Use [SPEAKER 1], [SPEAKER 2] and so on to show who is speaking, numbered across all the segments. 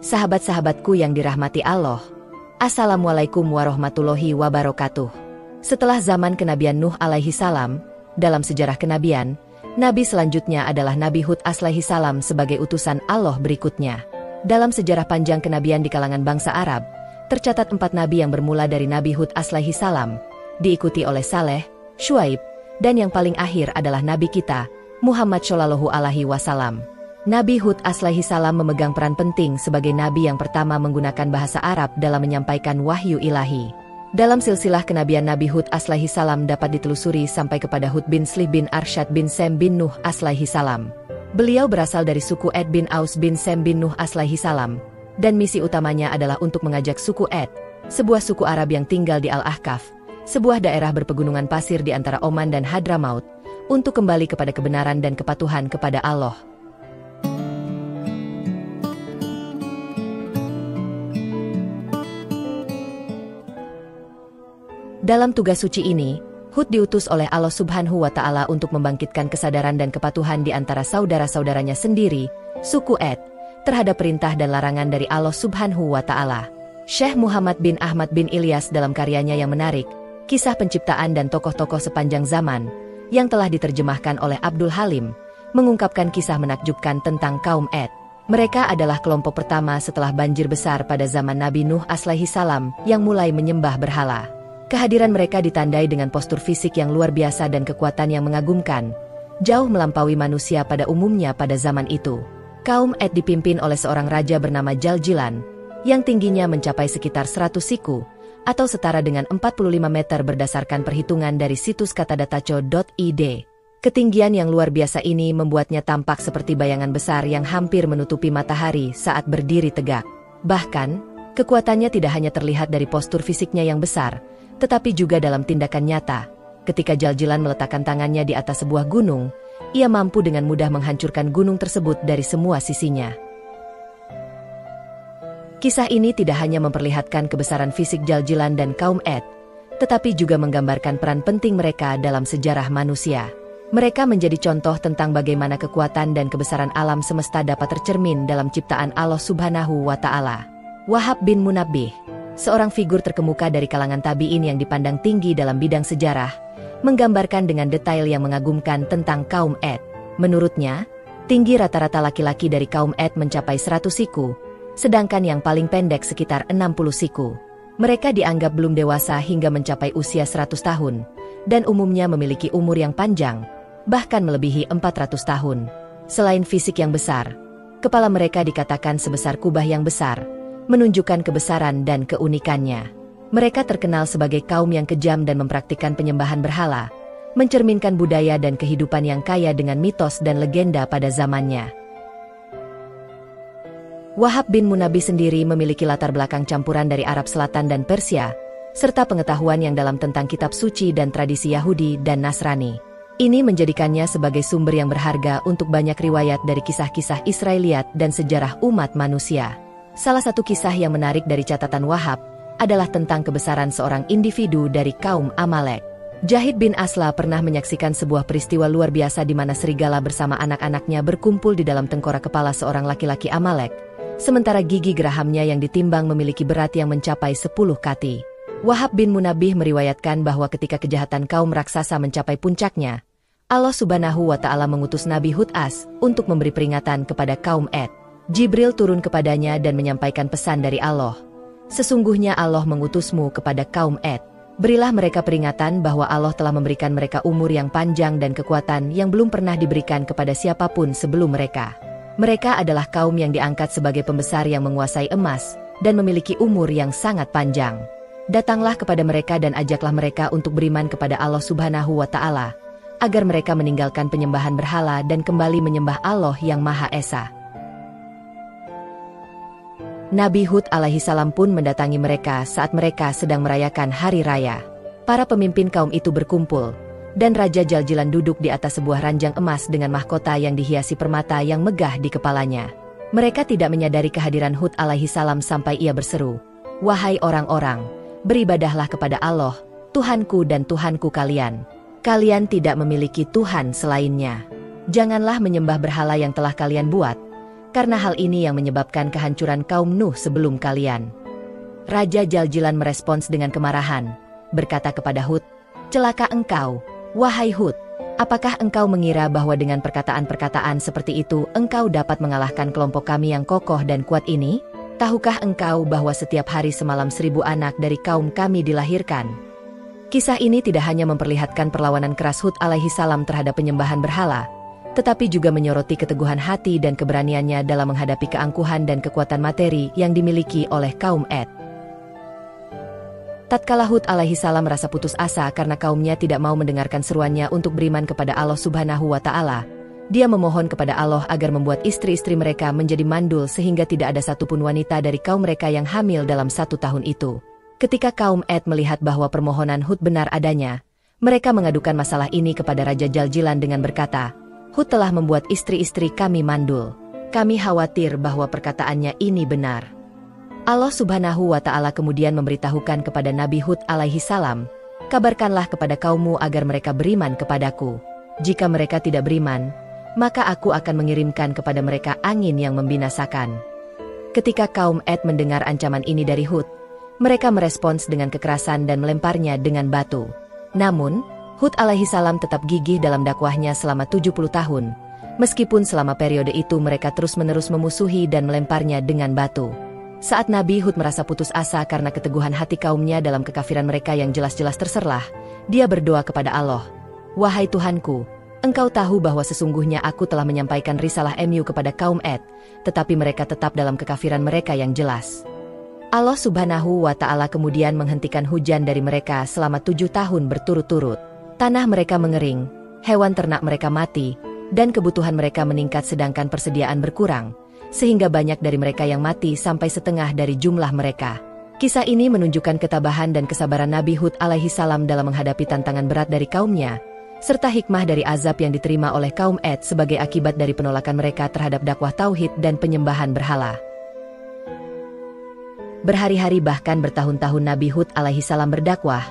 [SPEAKER 1] Sahabat-sahabatku yang dirahmati Allah, Assalamualaikum warahmatullahi wabarakatuh. Setelah zaman kenabian Nuh alaihi salam, dalam sejarah kenabian, nabi selanjutnya adalah Nabi Hud alaihi salam sebagai utusan Allah berikutnya. Dalam sejarah panjang kenabian di kalangan bangsa Arab, tercatat 4 nabi yang bermula dari Nabi Hud alaihi salam, diikuti oleh Saleh, Syuaib, dan yang paling akhir adalah nabi kita, Muhammad Shallallahu alaihi wasallam. Nabi Hud alaihi salam memegang peran penting sebagai nabi yang pertama menggunakan bahasa Arab dalam menyampaikan wahyu ilahi. Dalam silsilah kenabian Nabi Hud alaihi salam dapat ditelusuri sampai kepada Hud bin Slih bin Arsyad bin Sem bin Nuh alaihi salam. Beliau berasal dari suku Ed bin Aus bin Sem bin Nuh alaihi salam, dan misi utamanya adalah untuk mengajak suku Ed, sebuah suku Arab yang tinggal di Al-Ahqaf, sebuah daerah berpegunungan pasir di antara Oman dan Hadramaut, untuk kembali kepada kebenaran dan kepatuhan kepada Allah. Dalam tugas suci ini, Hud diutus oleh Allah Subhanahu wa Ta'ala untuk membangkitkan kesadaran dan kepatuhan di antara saudara-saudaranya sendiri, suku Ed, terhadap perintah dan larangan dari Allah Subhanahu wa Ta'ala. Syekh Muhammad bin Ahmad bin Ilyas dalam karyanya yang menarik, Kisah Penciptaan dan Tokoh-Tokoh Sepanjang Zaman, yang telah diterjemahkan oleh Abdul Halim, mengungkapkan kisah menakjubkan tentang kaum Ed. Mereka adalah kelompok pertama setelah banjir besar pada zaman Nabi Nuh alaihi salam yang mulai menyembah berhala. Kehadiran mereka ditandai dengan postur fisik yang luar biasa dan kekuatan yang mengagumkan, jauh melampaui manusia pada umumnya pada zaman itu. Kaum Ed dipimpin oleh seorang raja bernama Jaljilan, yang tingginya mencapai sekitar 100 siku, atau setara dengan 45 meter berdasarkan perhitungan dari situs katadataco.id. Ketinggian yang luar biasa ini membuatnya tampak seperti bayangan besar yang hampir menutupi matahari saat berdiri tegak. Bahkan, kekuatannya tidak hanya terlihat dari postur fisiknya yang besar, tetapi juga dalam tindakan nyata. Ketika Jaljilan meletakkan tangannya di atas sebuah gunung, ia mampu dengan mudah menghancurkan gunung tersebut dari semua sisinya. Kisah ini tidak hanya memperlihatkan kebesaran fisik Jaljilan dan kaum Ed, tetapi juga menggambarkan peran penting mereka dalam sejarah manusia. Mereka menjadi contoh tentang bagaimana kekuatan dan kebesaran alam semesta dapat tercermin dalam ciptaan Allah Subhanahu wa Ta'ala. Wahab bin Munabbih, seorang figur terkemuka dari kalangan tabi'in yang dipandang tinggi dalam bidang sejarah, menggambarkan dengan detail yang mengagumkan tentang kaum Ed. Menurutnya, tinggi rata-rata laki-laki dari kaum Ed mencapai 100 siku, sedangkan yang paling pendek sekitar 60 siku. Mereka dianggap belum dewasa hingga mencapai usia 100 tahun, dan umumnya memiliki umur yang panjang, bahkan melebihi 400 tahun. Selain fisik yang besar, kepala mereka dikatakan sebesar kubah yang besar, menunjukkan kebesaran dan keunikannya. Mereka terkenal sebagai kaum yang kejam dan mempraktikkan penyembahan berhala, mencerminkan budaya dan kehidupan yang kaya dengan mitos dan legenda pada zamannya. Wahab bin Munabbih sendiri memiliki latar belakang campuran dari Arab Selatan dan Persia, serta pengetahuan yang dalam tentang kitab suci dan tradisi Yahudi dan Nasrani. Ini menjadikannya sebagai sumber yang berharga untuk banyak riwayat dari kisah-kisah Israeliat dan sejarah umat manusia. Salah satu kisah yang menarik dari catatan Wahab adalah tentang kebesaran seorang individu dari kaum Amalek. Jahid bin Asla pernah menyaksikan sebuah peristiwa luar biasa di mana serigala bersama anak-anaknya berkumpul di dalam tengkorak kepala seorang laki-laki Amalek, sementara gigi gerahamnya yang ditimbang memiliki berat yang mencapai 10 kati. Wahab bin Munabbih meriwayatkan bahwa ketika kejahatan kaum raksasa mencapai puncaknya, Allah Subhanahu wa Ta'ala mengutus Nabi Hud untuk memberi peringatan kepada kaum Ed. Jibril turun kepadanya dan menyampaikan pesan dari Allah. Sesungguhnya Allah mengutusmu kepada kaum Ed. Berilah mereka peringatan bahwa Allah telah memberikan mereka umur yang panjang dan kekuatan yang belum pernah diberikan kepada siapapun sebelum mereka. Mereka adalah kaum yang diangkat sebagai pembesar yang menguasai emas dan memiliki umur yang sangat panjang. Datanglah kepada mereka dan ajaklah mereka untuk beriman kepada Allah Subhanahu wa Ta'ala, agar mereka meninggalkan penyembahan berhala dan kembali menyembah Allah yang Maha Esa. Nabi Hud alaihi salam pun mendatangi mereka saat mereka sedang merayakan hari raya. Para pemimpin kaum itu berkumpul, dan Raja Jaljilan duduk di atas sebuah ranjang emas dengan mahkota yang dihiasi permata yang megah di kepalanya. Mereka tidak menyadari kehadiran Hud alaihi salam sampai ia berseru, "Wahai orang-orang, beribadahlah kepada Allah, Tuhanku dan Tuhanku kalian. Kalian tidak memiliki Tuhan selainnya. Janganlah menyembah berhala yang telah kalian buat, karena hal ini yang menyebabkan kehancuran kaum Nuh sebelum kalian." Raja Jaljilan merespons dengan kemarahan, berkata kepada Hud, "Celaka engkau, wahai Hud. Apakah engkau mengira bahwa dengan perkataan-perkataan seperti itu engkau dapat mengalahkan kelompok kami yang kokoh dan kuat ini? Tahukah engkau bahwa setiap hari semalam 1000 anak dari kaum kami dilahirkan?" Kisah ini tidak hanya memperlihatkan perlawanan keras Hud alaihi salam terhadap penyembahan berhala, tetapi juga menyoroti keteguhan hati dan keberaniannya dalam menghadapi keangkuhan dan kekuatan materi yang dimiliki oleh kaum Ad. Tatkala Hud alaihi salam merasa putus asa karena kaumnya tidak mau mendengarkan seruannya untuk beriman kepada Allah Subhanahu wa Ta'ala, dia memohon kepada Allah agar membuat istri-istri mereka menjadi mandul sehingga tidak ada satupun wanita dari kaum mereka yang hamil dalam 1 tahun itu. Ketika kaum Ad melihat bahwa permohonan Hud benar adanya, mereka mengadukan masalah ini kepada Raja Jaljilan dengan berkata, "Hud telah membuat istri-istri kami mandul. Kami khawatir bahwa perkataannya ini benar." Allah Subhanahu wa Ta'ala kemudian memberitahukan kepada Nabi Hud alaihi salam, "Kabarkanlah kepada kaummu agar mereka beriman kepadaku. Jika mereka tidak beriman, maka aku akan mengirimkan kepada mereka angin yang membinasakan." Ketika kaum Ad mendengar ancaman ini dari Hud, mereka merespons dengan kekerasan dan melemparnya dengan batu. Namun, Hud alaihi salam tetap gigih dalam dakwahnya selama 70 tahun, meskipun selama periode itu mereka terus-menerus memusuhi dan melemparnya dengan batu. Saat Nabi Hud merasa putus asa karena keteguhan hati kaumnya dalam kekafiran mereka yang jelas-jelas terserlah, dia berdoa kepada Allah, "Wahai Tuhanku, Engkau tahu bahwa sesungguhnya aku telah menyampaikan risalah MU kepada kaum Ad, tetapi mereka tetap dalam kekafiran mereka yang jelas." Allah Subhanahu wa Ta'ala kemudian menghentikan hujan dari mereka selama 7 tahun berturut-turut. Tanah mereka mengering, hewan ternak mereka mati, dan kebutuhan mereka meningkat sedangkan persediaan berkurang, sehingga banyak dari mereka yang mati sampai setengah dari jumlah mereka. Kisah ini menunjukkan ketabahan dan kesabaran Nabi Hud alaihi salam dalam menghadapi tantangan berat dari kaumnya, serta hikmah dari azab yang diterima oleh kaum Ad sebagai akibat dari penolakan mereka terhadap dakwah tauhid dan penyembahan berhala. Berhari-hari bahkan bertahun-tahun Nabi Hud alaihi salam berdakwah,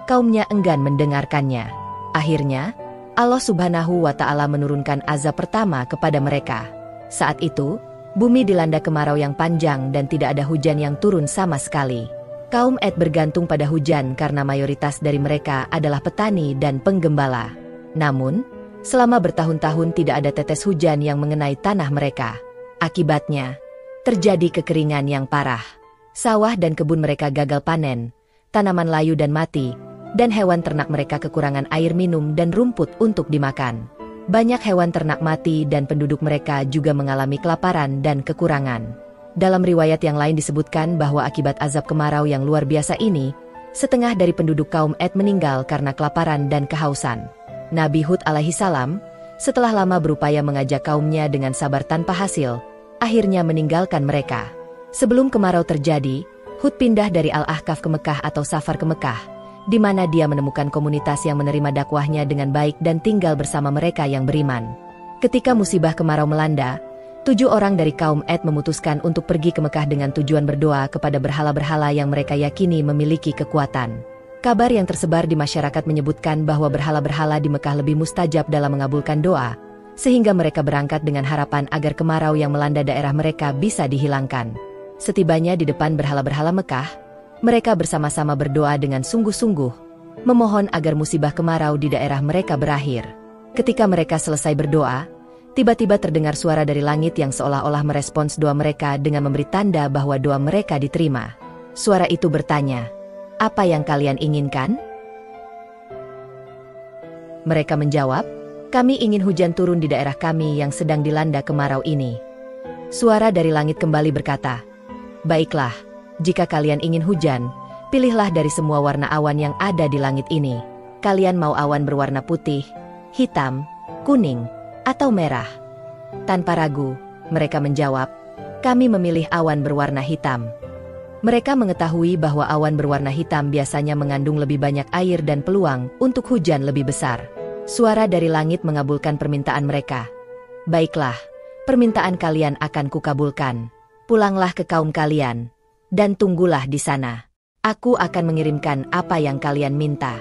[SPEAKER 1] kaumnya enggan mendengarkannya. Akhirnya, Allah Subhanahu wa Ta'ala menurunkan azab pertama kepada mereka. Saat itu, bumi dilanda kemarau yang panjang dan tidak ada hujan yang turun sama sekali. Kaum Ad bergantung pada hujan karena mayoritas dari mereka adalah petani dan penggembala. Namun, selama bertahun-tahun tidak ada tetes hujan yang mengenai tanah mereka. Akibatnya, terjadi kekeringan yang parah. Sawah dan kebun mereka gagal panen, tanaman layu dan mati, dan hewan ternak mereka kekurangan air minum dan rumput untuk dimakan. Banyak hewan ternak mati dan penduduk mereka juga mengalami kelaparan dan kekurangan. Dalam riwayat yang lain disebutkan bahwa akibat azab kemarau yang luar biasa ini, setengah dari penduduk kaum Ad meninggal karena kelaparan dan kehausan. Nabi Hud alaihi salam, setelah lama berupaya mengajak kaumnya dengan sabar tanpa hasil, akhirnya meninggalkan mereka. Sebelum kemarau terjadi, Hud pindah dari Al-Ahqaf ke Mekah atau Safar ke Mekah, di mana dia menemukan komunitas yang menerima dakwahnya dengan baik dan tinggal bersama mereka yang beriman. Ketika musibah kemarau melanda, 7 orang dari kaum Ad memutuskan untuk pergi ke Mekah dengan tujuan berdoa kepada berhala-berhala yang mereka yakini memiliki kekuatan. Kabar yang tersebar di masyarakat menyebutkan bahwa berhala-berhala di Mekah lebih mustajab dalam mengabulkan doa, sehingga mereka berangkat dengan harapan agar kemarau yang melanda daerah mereka bisa dihilangkan. Setibanya di depan berhala-berhala Mekah, mereka bersama-sama berdoa dengan sungguh-sungguh, memohon agar musibah kemarau di daerah mereka berakhir. Ketika mereka selesai berdoa, tiba-tiba terdengar suara dari langit yang seolah-olah merespons doa mereka dengan memberi tanda bahwa doa mereka diterima. Suara itu bertanya, "Apa yang kalian inginkan?" Mereka menjawab, "Kami ingin hujan turun di daerah kami yang sedang dilanda kemarau ini." Suara dari langit kembali berkata, "Baiklah, jika kalian ingin hujan, pilihlah dari semua warna awan yang ada di langit ini. Kalian mau awan berwarna putih, hitam, kuning, atau merah?" Tanpa ragu, mereka menjawab, "Kami memilih awan berwarna hitam." Mereka mengetahui bahwa awan berwarna hitam biasanya mengandung lebih banyak air dan peluang untuk hujan lebih besar. Suara dari langit mengabulkan permintaan mereka. "Baiklah, permintaan kalian akan kukabulkan. Pulanglah ke kaum kalian dan tunggulah di sana. Aku akan mengirimkan apa yang kalian minta."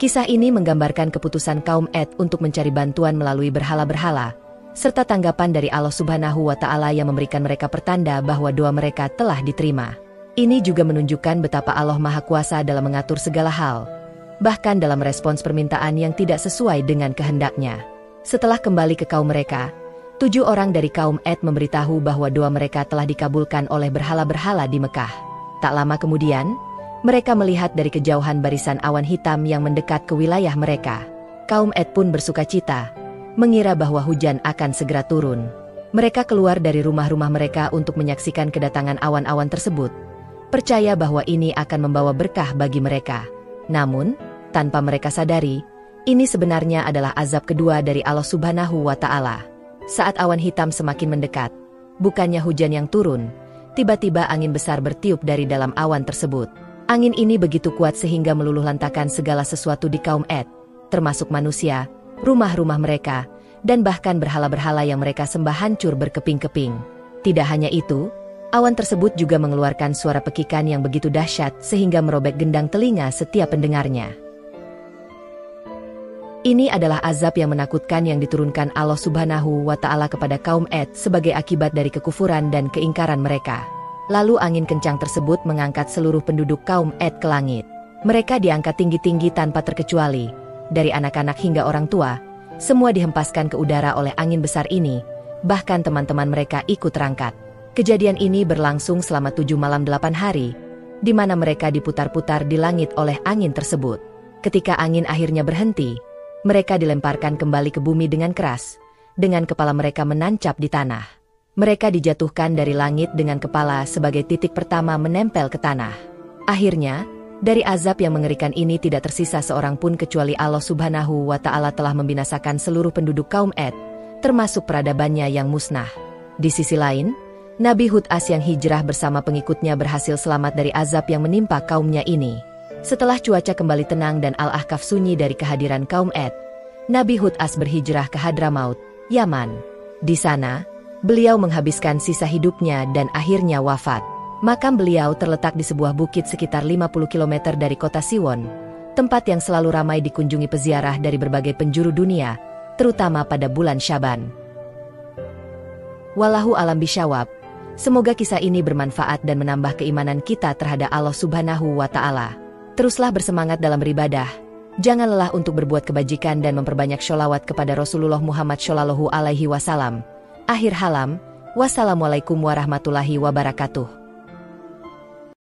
[SPEAKER 1] Kisah ini menggambarkan keputusan kaum Ad untuk mencari bantuan melalui berhala-berhala, serta tanggapan dari Allah Subhanahu wa Ta'ala yang memberikan mereka pertanda bahwa doa mereka telah diterima. Ini juga menunjukkan betapa Allah Maha Kuasa dalam mengatur segala hal, bahkan dalam respons permintaan yang tidak sesuai dengan kehendaknya. Setelah kembali ke kaum mereka, 7 orang dari kaum Ad memberitahu bahwa doa mereka telah dikabulkan oleh berhala-berhala di Mekah. Tak lama kemudian, mereka melihat dari kejauhan barisan awan hitam yang mendekat ke wilayah mereka. Kaum Ad pun bersukacita, mengira bahwa hujan akan segera turun. Mereka keluar dari rumah-rumah mereka untuk menyaksikan kedatangan awan-awan tersebut, percaya bahwa ini akan membawa berkah bagi mereka. Namun, tanpa mereka sadari, ini sebenarnya adalah azab kedua dari Allah Subhanahu wa Ta'ala. Saat awan hitam semakin mendekat, bukannya hujan yang turun, tiba-tiba angin besar bertiup dari dalam awan tersebut. Angin ini begitu kuat sehingga meluluhlantakkan segala sesuatu di kaum Ad, termasuk manusia, rumah-rumah mereka, dan bahkan berhala-berhala yang mereka sembah hancur berkeping-keping. Tidak hanya itu, awan tersebut juga mengeluarkan suara pekikan yang begitu dahsyat sehingga merobek gendang telinga setiap pendengarnya. Ini adalah azab yang menakutkan yang diturunkan Allah Subhanahu wa Ta'ala kepada kaum Ad sebagai akibat dari kekufuran dan keingkaran mereka. Lalu angin kencang tersebut mengangkat seluruh penduduk kaum Ad ke langit. Mereka diangkat tinggi-tinggi tanpa terkecuali, dari anak-anak hingga orang tua, semua dihempaskan ke udara oleh angin besar ini, bahkan teman-teman mereka ikut terangkat. Kejadian ini berlangsung selama 7 malam 8 hari, di mana mereka diputar-putar di langit oleh angin tersebut. Ketika angin akhirnya berhenti, mereka dilemparkan kembali ke bumi dengan keras, dengan kepala mereka menancap di tanah. Mereka dijatuhkan dari langit dengan kepala sebagai titik pertama menempel ke tanah. Akhirnya, dari azab yang mengerikan ini tidak tersisa seorang pun kecuali Allah Subhanahu wa Ta'ala telah membinasakan seluruh penduduk kaum Ad, termasuk peradabannya yang musnah. Di sisi lain, Nabi Hud yang hijrah bersama pengikutnya berhasil selamat dari azab yang menimpa kaumnya ini. Setelah cuaca kembali tenang dan Al-Ahqaf sunyi dari kehadiran kaum Ad, Nabi Hud berhijrah ke Hadramaut, Yaman. Di sana, beliau menghabiskan sisa hidupnya dan akhirnya wafat. Makam beliau terletak di sebuah bukit sekitar 50 km dari kota Siwon, tempat yang selalu ramai dikunjungi peziarah dari berbagai penjuru dunia, terutama pada bulan Syaban. Wallahu alam bisyawab. Semoga kisah ini bermanfaat dan menambah keimanan kita terhadap Allah Subhanahu wa Ta'ala. Teruslah bersemangat dalam beribadah. Jangan lelah untuk berbuat kebajikan dan memperbanyak sholawat kepada Rasulullah Muhammad Shallallahu Alaihi Wasallam. Akhir halam. Wassalamualaikum warahmatullahi wabarakatuh.